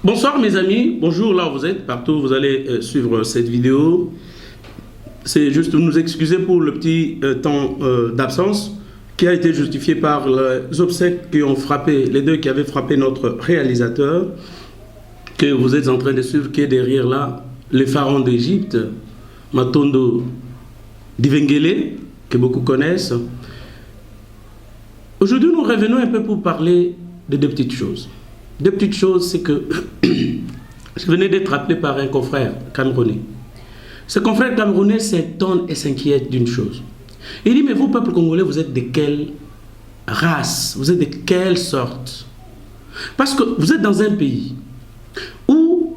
Bonsoir mes amis, bonjour là où vous êtes, partout où vous allez suivre cette vidéo. C'est juste nous excuser pour le petit temps d'absence qui a été justifié par les obsèques qui ont frappé, les deux qui avaient frappé notre réalisateur, que vous êtes en train de suivre, qui est derrière là, les pharaons d'Égypte, Matondo Divengele, que beaucoup connaissent. Aujourd'hui, nous revenons un peu pour parler de deux petites choses. Deux petites choses, c'est que je venais d'être appelé par un confrère camerounais. Ce confrère camerounais s'étonne et s'inquiète d'une chose. Il dit, mais vous, peuple congolais, vous êtes de quelle race? Vous êtes de quelle sorte? Parce que vous êtes dans un pays où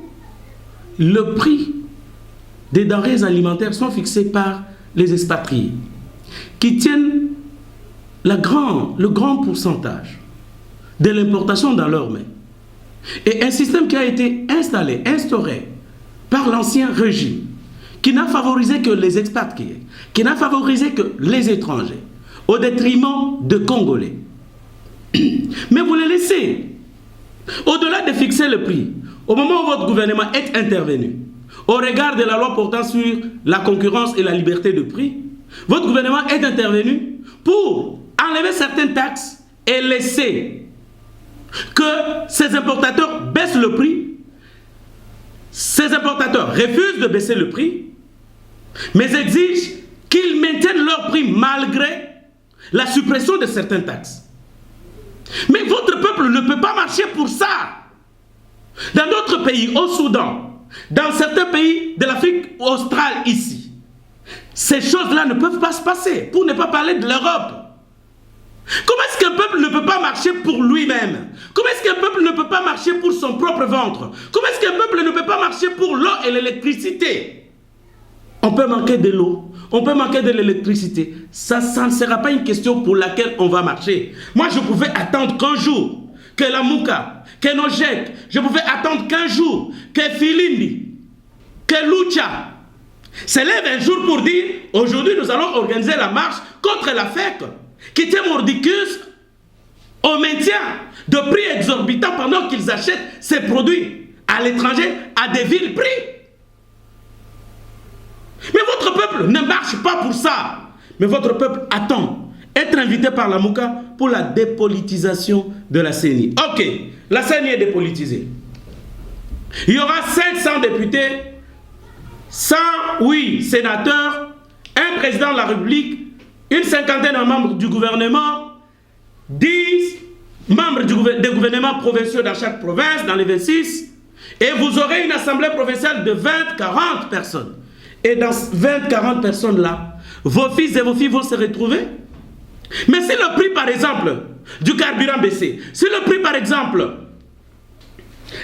le prix des denrées alimentaires sont fixés par les expatriés, qui tiennent le grand pourcentage de l'importation dans leurs mains. Et un système qui a été instauré par l'ancien régime, qui n'a favorisé que les expatriés, qui n'a favorisé que les étrangers, au détriment de Congolais. Mais vous les laissez, au-delà de fixer le prix, au moment où votre gouvernement est intervenu, au regard de la loi portant sur la concurrence et la liberté de prix, votre gouvernement est intervenu pour enlever certaines taxes et laisser que ces importateurs baissent le prix. Ces importateurs refusent de baisser le prix, mais exigent qu'ils maintiennent leur prix malgré la suppression de certaines taxes. Mais votre peuple ne peut pas marcher pour ça. Dans d'autres pays, au Soudan, dans certains pays de l'Afrique australe ici, ces choses-là ne peuvent pas se passer, pour ne pas parler de l'Europe. Comment est-ce qu'un peuple ne peut pas marcher pour lui-même? Comment est-ce qu'un peuple ne peut pas marcher pour son propre ventre? Comment est-ce qu'un peuple ne peut pas marcher pour l'eau et l'électricité? On peut manquer de l'eau, on peut manquer de l'électricité. Ça ne sera pas une question pour laquelle on va marcher. Moi, je pouvais attendre qu'un jour, que la Mouka, que Nojek, je pouvais attendre qu'un jour, que Filimbi, que Lucha se lève un jour pour dire, aujourd'hui nous allons organiser la marche contre la FEC, qui tient mordicus au maintien de prix exorbitants pendant qu'ils achètent ces produits à l'étranger à des villes prix. Mais votre peuple ne marche pas pour ça. Mais votre peuple attend être invité par la Mouka pour la dépolitisation de la CENI. Ok, la CENI est dépolitisée. Il y aura 500 députés, 108 sénateurs, un président de la République, une cinquantaine de membres du gouvernement, 10 membres des gouvernements provinciaux dans chaque province, dans les 26, et vous aurez une assemblée provinciale de 20-40 personnes. Et dans 20-40 personnes-là, vos fils et vos filles vont se retrouver. Mais si le prix, par exemple, du carburant baissé, si le prix, par exemple,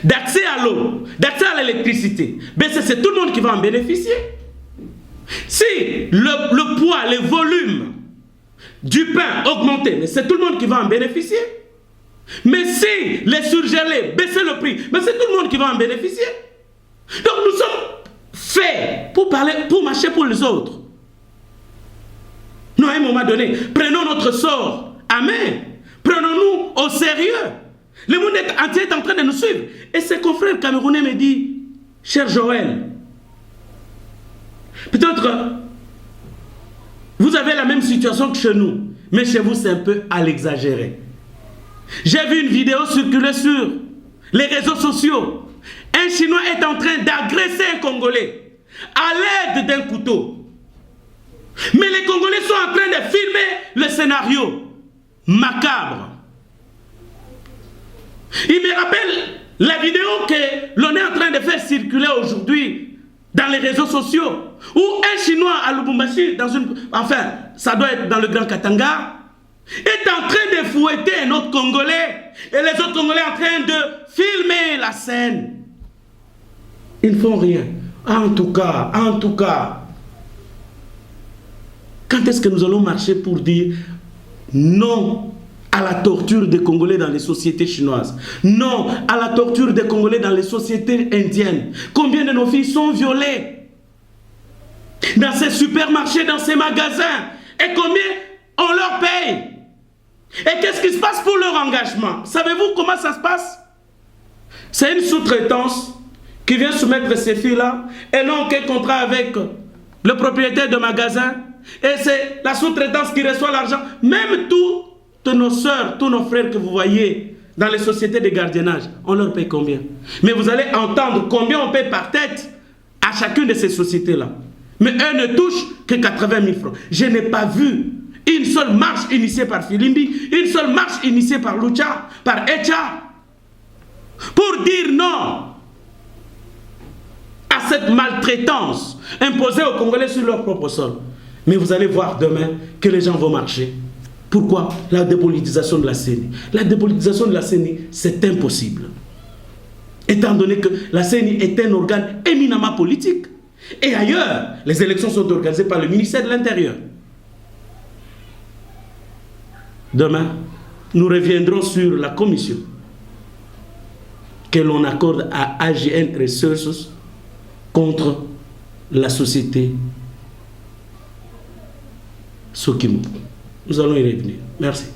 d'accès à l'eau, d'accès à l'électricité baissé, c'est tout le monde qui va en bénéficier. Si le poids, les volumes du pain augmentaient, mais c'est tout le monde qui va en bénéficier. Mais si les surgelés baissaient le prix, mais c'est tout le monde qui va en bénéficier. Donc nous sommes faits pour marcher pour les autres. Nous, à un moment donné, prenons notre sort à main. Prenons-nous au sérieux. Le monde entier est en train de nous suivre. Et ce confrère camerounais me dit, cher Joël, peut-être vous avez la même situation que chez nous, mais chez vous c'est un peu à l'exagérer. J'ai vu une vidéo circuler sur les réseaux sociaux. Un Chinois est en train d'agresser un Congolais à l'aide d'un couteau. Mais les Congolais sont en train de filmer le scénario macabre. Il me rappelle la vidéo que l'on est en train de faire circuler aujourd'hui dans les réseaux sociaux, où un Chinois à Lubumbashi, enfin, ça doit être dans le Grand Katanga, est en train de fouetter un autre Congolais, et les autres Congolais en train de filmer la scène. Ils ne font rien. En tout cas, quand est-ce que nous allons marcher pour dire non à la torture des Congolais dans les sociétés chinoises? Non à la torture des Congolais dans les sociétés indiennes. Combien de nos filles sont violées dans ces supermarchés, dans ces magasins? Et combien on leur paye? Et qu'est-ce qui se passe pour leur engagement? Savez-vous comment ça se passe? C'est une sous-traitance qui vient soumettre ces filles-là et n'ont aucun contrat avec le propriétaire de magasin. Et c'est la sous-traitance qui reçoit l'argent. Même toutes nos sœurs, tous nos frères que vous voyez dans les sociétés de gardiennage, on leur paye combien? Mais vous allez entendre combien on paye par tête à chacune de ces sociétés-là. Mais eux ne touchent que 80 000 francs. Je n'ai pas vu une seule marche initiée par Filimbi, une seule marche initiée par Lucha, par Echa, pour dire non à cette maltraitance imposée aux Congolais sur leur propre sol. Mais vous allez voir demain que les gens vont marcher. Pourquoi? La dépolitisation de la CENI. La dépolitisation de la CENI, c'est impossible. Étant donné que la CENI est un organe éminemment politique. Et ailleurs, les élections sont organisées par le ministère de l'Intérieur. Demain, nous reviendrons sur la commission que l'on accorde à AGN Resources contre la société Sokimo. Nous allons y revenir. Merci.